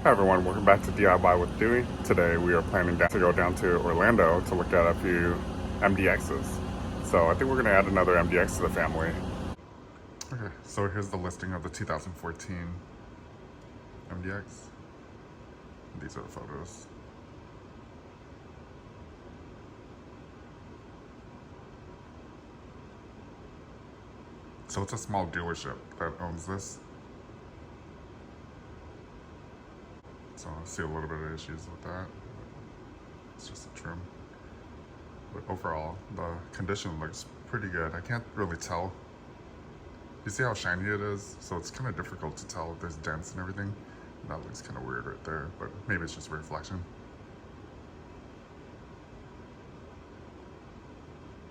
Hi everyone, welcome back to DIY with Dewey. Today we are planning to go down to Orlando to look at a few MDXs. So I think we're going to add another MDX to the family. Okay, so here's the listing of the 2014 MDX. These are the photos. So it's a small dealership that owns this. So I see a little bit of issues with that. It's just a trim. But overall, the condition looks pretty good. I can't really tell. You see how shiny it is? So it's kind of difficult to tell if there's dents and everything. And that looks kind of weird right there, but maybe it's just reflection.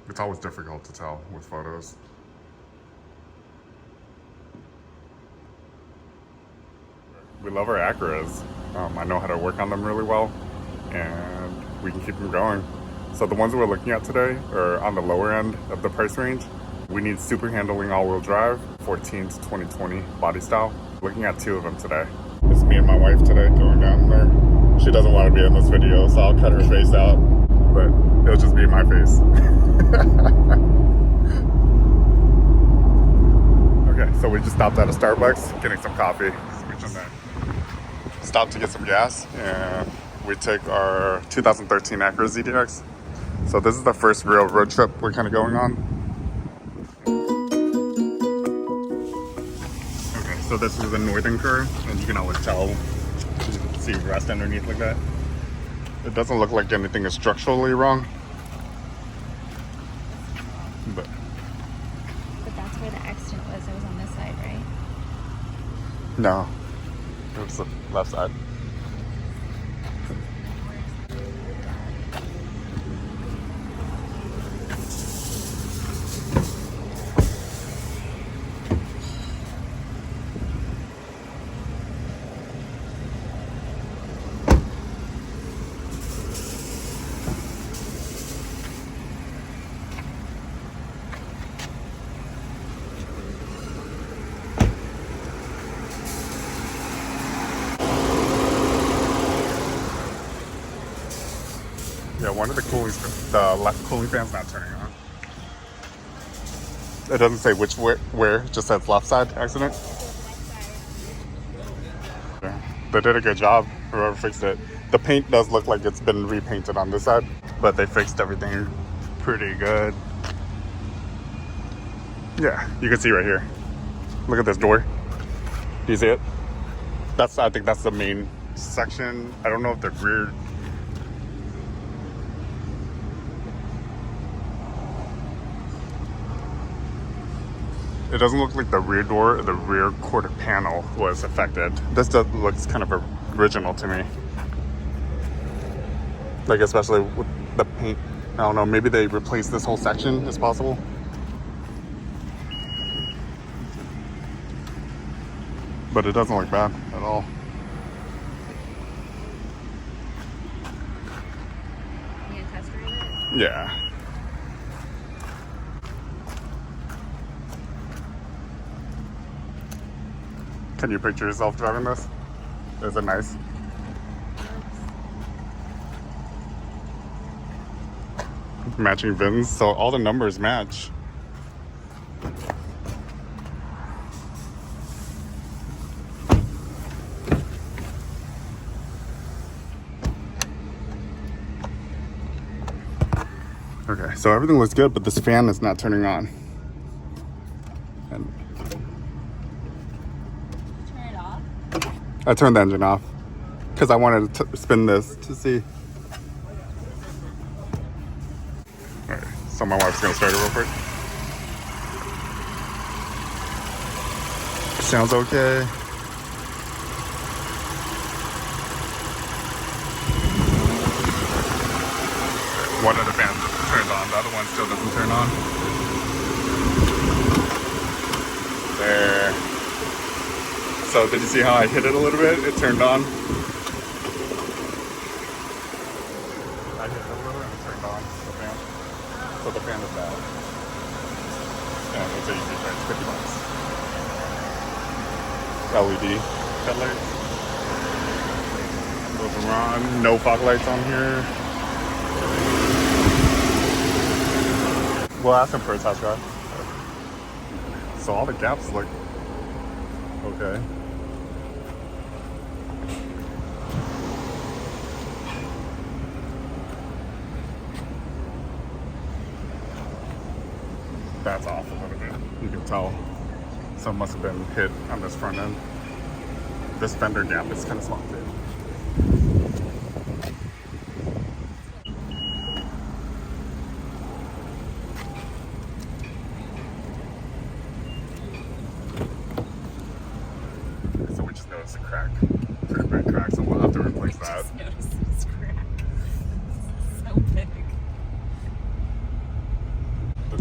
It's always difficult to tell with photos. We love our Acuras. I know how to work on them really well, and we can keep them going. So the ones we're looking at today are on the lower end of the price range. We need super handling all-wheel drive, 14 to 2020 body style. Looking at two of them today. It's me and my wife today going down there. She doesn't want to be in this video, so I'll cut her face out, but it'll just be my face. Okay, so we just stopped at a Starbucks getting some coffee. So we just stopped to get some gas, and we take our 2013 Acura ZDX. So this is the first real road trip we're kind of going on. Okay, so this is the northern curve, and you can always tell, you can see rust underneath like that. It doesn't look like anything is structurally wrong. But that's where the accident was. It was on this side, right? no, it was the left side. Yeah, one of the the left cooling fan's not turning on. It doesn't say which where, it just says left side accident. Yeah, they did a good job, whoever fixed it. The paint does look like it's been repainted on this side, but they fixed everything pretty good. Yeah, you can see right here. Look at this door. Do you see it? I think that's the main section. I don't know if the rear. It doesn't look like the rear door or the rear quarter panel was affected. This looks kind of original to me. Like, especially with the paint. I don't know, maybe they replaced this whole section as possible. But it doesn't look bad at all. You gonna test drive it? Yeah. Can you picture yourself driving this? Is it nice? Matching VINs, so all the numbers match. Okay, so everything looks good, but this fan is not turning on. And I turned the engine off because I wanted to spin this to see. Alright, so my wife's gonna start it real quick. Sounds okay. One of the fans turned on, the other one still doesn't turn on. There. So did you see how I hit it a little bit? It turned on. I hit it a little and it turned on, the fan. So the fan is bad. And it's an easy price, $50. LED headlights. Doesn't run. No fog lights on here. We'll ask him for a test drive. So all the gaps look okay. That's off a little bit. You can tell some must have been hit on this front end. This fender gap is kind of small too. So we just noticed a crack. Pretty big crack, so we'll have to replace that. Just noticed this crack. It's so big.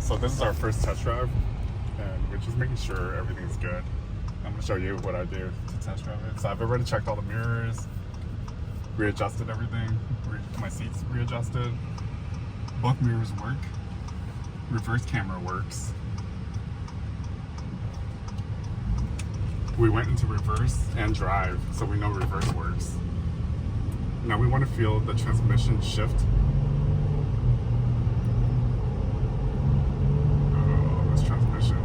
So this is our first test drive, and we're just making sure everything's good. I'm gonna show you what I do to test drive it. So I've already checked all the mirrors, readjusted everything, my seats readjusted. Both mirrors work. Reverse camera works. We went into reverse and drive, so we know reverse works. Now we want to feel the transmission shift. Transmission.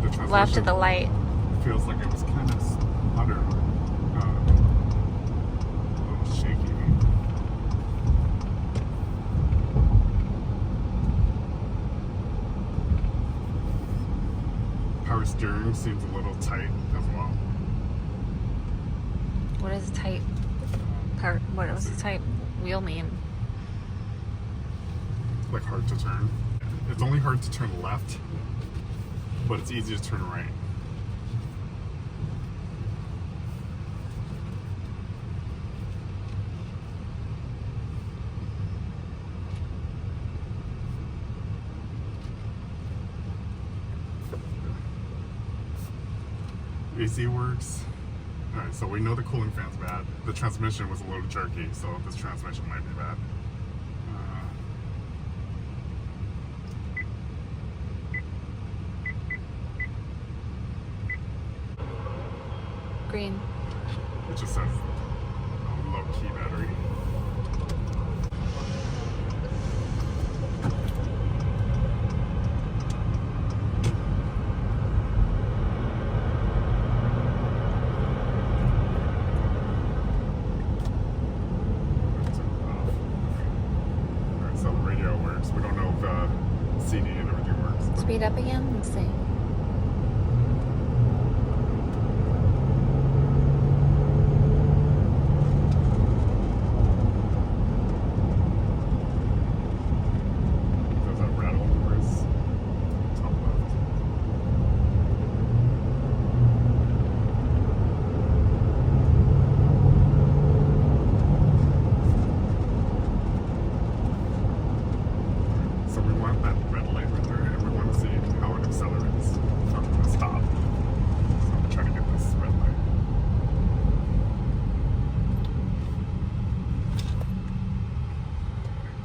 The transmission Left of the light. feels like it was kind of under, a little shaky. Power steering seems a little tight as well. What is tight part? What does tight wheel mean? Like hard to turn. It's only hard to turn left, but it's easy to turn right. AC works. Alright, so we know the cooling fan's bad. The transmission was a little jerky, so this transmission might be bad. Green. It just says low key battery. Alright, so the radio works. We don't know if the CD and everything works. But Speed up again. Let's see. does that rattle reverse? Top left. So we want that red light right there, and we want to see how it accelerates from the stop. So I'm trying to get this red light.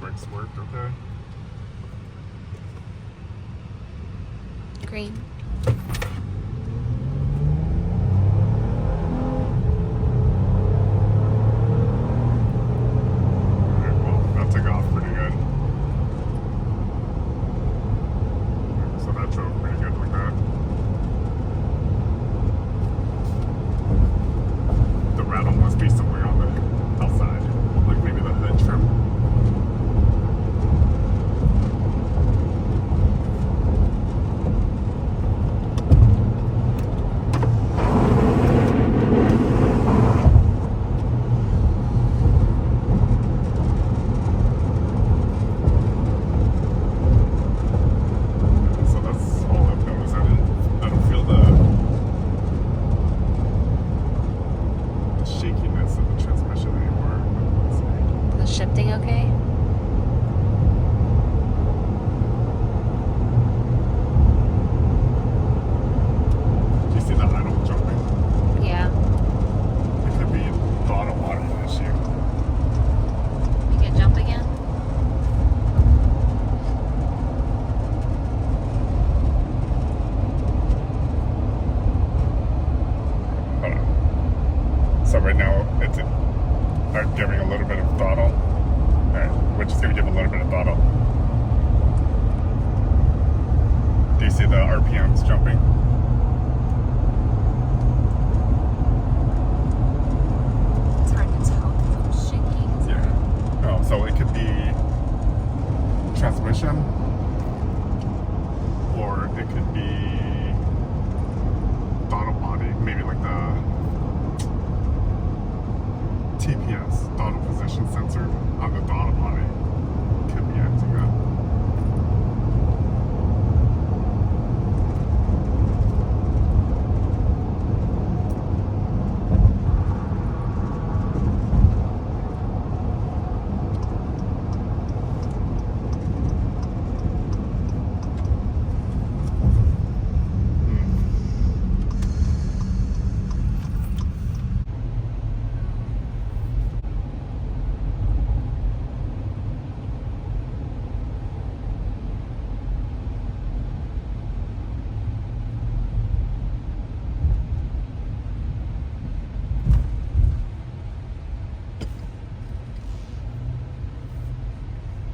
Brakes worked okay. Green. Alright, well, that took off pretty good. So that drove pretty good like that. The rattle must be somewhere on the outside, like maybe the hood trim. So that's all I've noticed. I don't feel the shakiness of the transmission anymore. Let's see. The shifting okay? Do you see the idle jumping? Yeah. It could be bottom water issue. You can jump again? Alright, giving a little bit of throttle. Alright, we're just gonna give a little bit of throttle. Do you see the RPMs jumping? It's hard to tell because I'm shaking. Yeah. Oh, so it could be transmission, or it could be throttle body, maybe like the TPS, throttle position sensor on the throttle body could be acting up.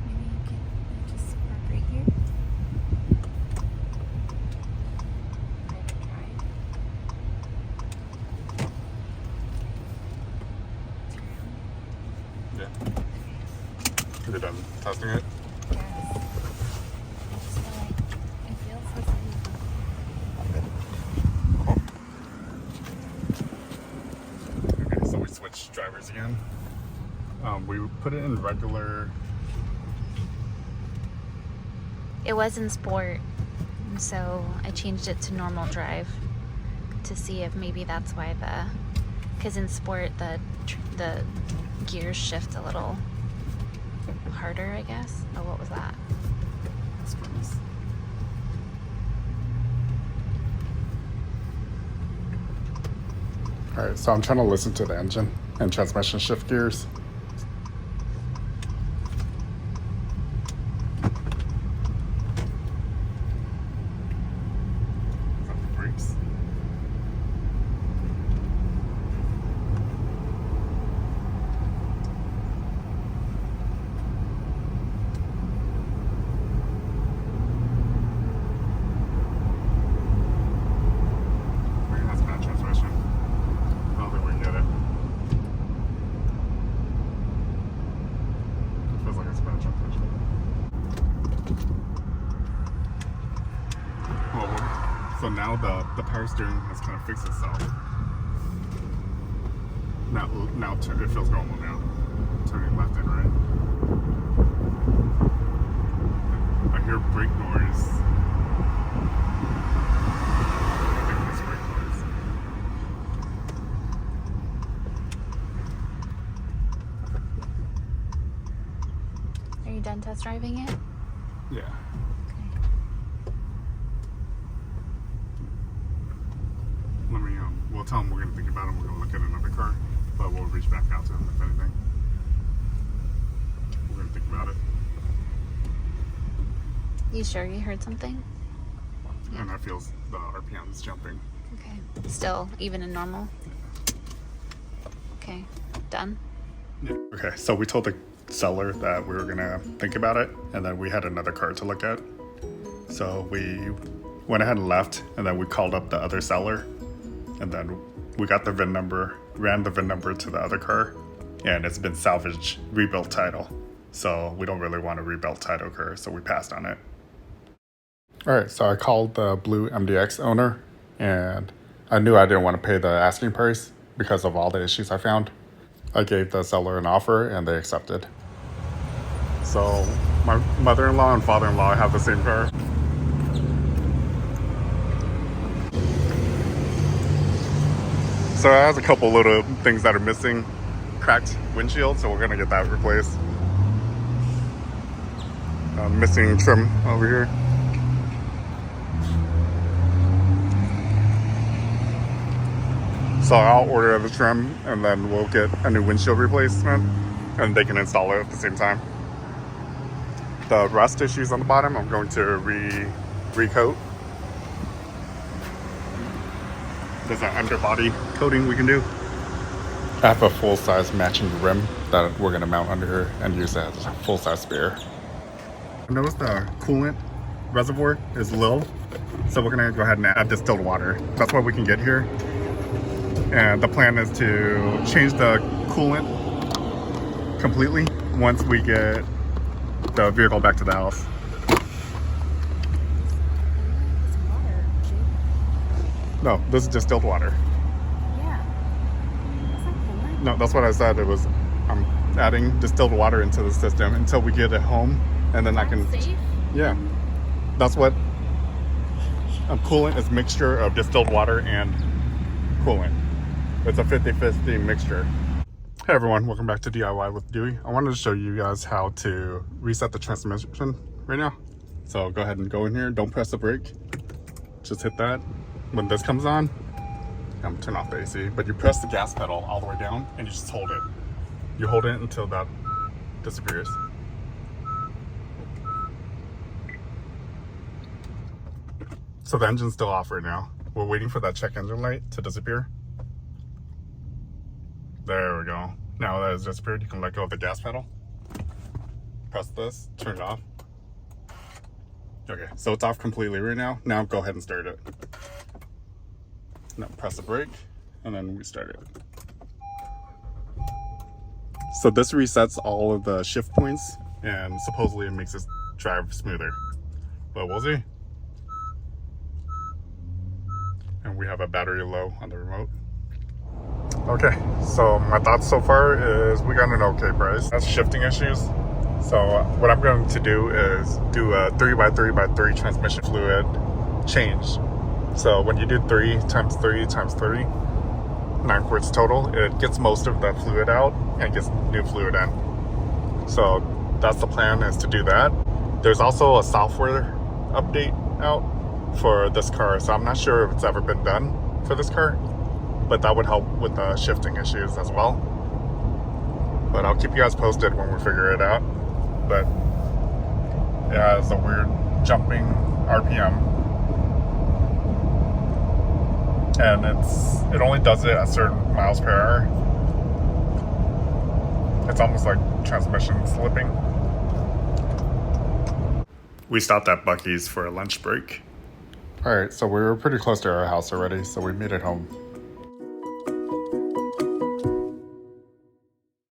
Maybe you can just park right here. Private drive. Turn around. Yeah. Have you done testing it? Yes. I just feel like it feels so safe. Okay, so we switched drivers again. We put it in regular. It was in sport, so I changed it to normal drive to see if maybe that's why because in sport the gears shift a little harder, I guess. Oh, what was that? Springs. Alright, so I'm trying to listen to the engine and transmission shift gears. Is that the brakes? Maybe that's bad transmission. I don't think we can get it. It feels like it's bad transmission. So now the power steering has kind of fixed itself. Now it feels normal now. Turning left and right. I hear brake noise. I think it's brake noise. Are you done test driving it? Yeah. Okay. Let me we'll tell him we're gonna think about it. We're gonna look at another car, but we'll reach back out to him if anything. We're gonna think about it. You sure you heard something? And I feel the RPMs jumping. Okay. Still, even in normal? Okay. Done? Yeah. Okay, so we told the seller that we were gonna think about it, and then we had another car to look at. So we went ahead and left, and then we called up the other seller, and then we got the VIN number, ran the VIN number to the other car, and it's been salvaged, rebuilt title. So we don't really want a rebuilt title car, so we passed on it. All right, so I called the blue MDX owner, and I knew I didn't want to pay the asking price because of all the issues I found. I gave the seller an offer, and they accepted. So my mother-in-law and father-in-law have the same car. So it has a couple little things that are missing. Cracked windshield, so we're gonna get that replaced. Missing trim over here. So I'll order the trim, and then we'll get a new windshield replacement, and they can install it at the same time. The rust issues on the bottom, I'm going to recoat. There's an underbody coating we can do. I have a full-size matching rim that we're gonna mount under here and use that as a full-size spare. Notice the coolant reservoir is low, so we're gonna go ahead and add distilled water. That's what we can get here. And the plan is to change the coolant completely once we get the vehicle back to the house. No, this is distilled water. Yeah. That's not coolant. No, that's what I said. It was, I'm adding distilled water into the system until we get it home, and then I can. Safe? Yeah, that's what a coolant is, mixture of distilled water and coolant. It's a 50-50 mixture. Hey everyone, welcome back to DIY with Dewey. I wanted to show you guys how to reset the transmission right now. So go ahead and go in here, don't press the brake. Just hit that. When this comes on, I'm gonna turn off the AC, but you press the gas pedal all the way down and you just hold it. You hold it until that disappears. So the engine's still off right now. We're waiting for that check engine light to disappear. There we go. Now that it's disappeared, you can let go of the gas pedal. Press this, turn it off. Okay, so it's off completely right now. Now go ahead and start it. Now press the brake, and then restart it. So this resets all of the shift points, and supposedly it makes it drive smoother. But we'll see. And we have a battery low on the remote. Okay, so my thoughts so far is we got an okay price. That's shifting issues. So what I'm going to do is do a 3x3x3 transmission fluid change. So when you do 3 times 3 times 3, 9 quarts total, it gets most of the fluid out and gets new fluid in. So that's the plan, is to do that. There's also a software update out for this car, so I'm not sure if it's ever been done for this car, but that would help with the shifting issues as well. But I'll keep you guys posted when we figure it out. But it has a weird jumping RPM, and it only does it at certain miles per hour. It's almost like transmission slipping. We stopped at Buc-ee's for a lunch break. All right, so we were pretty close to our house already, so we made it home.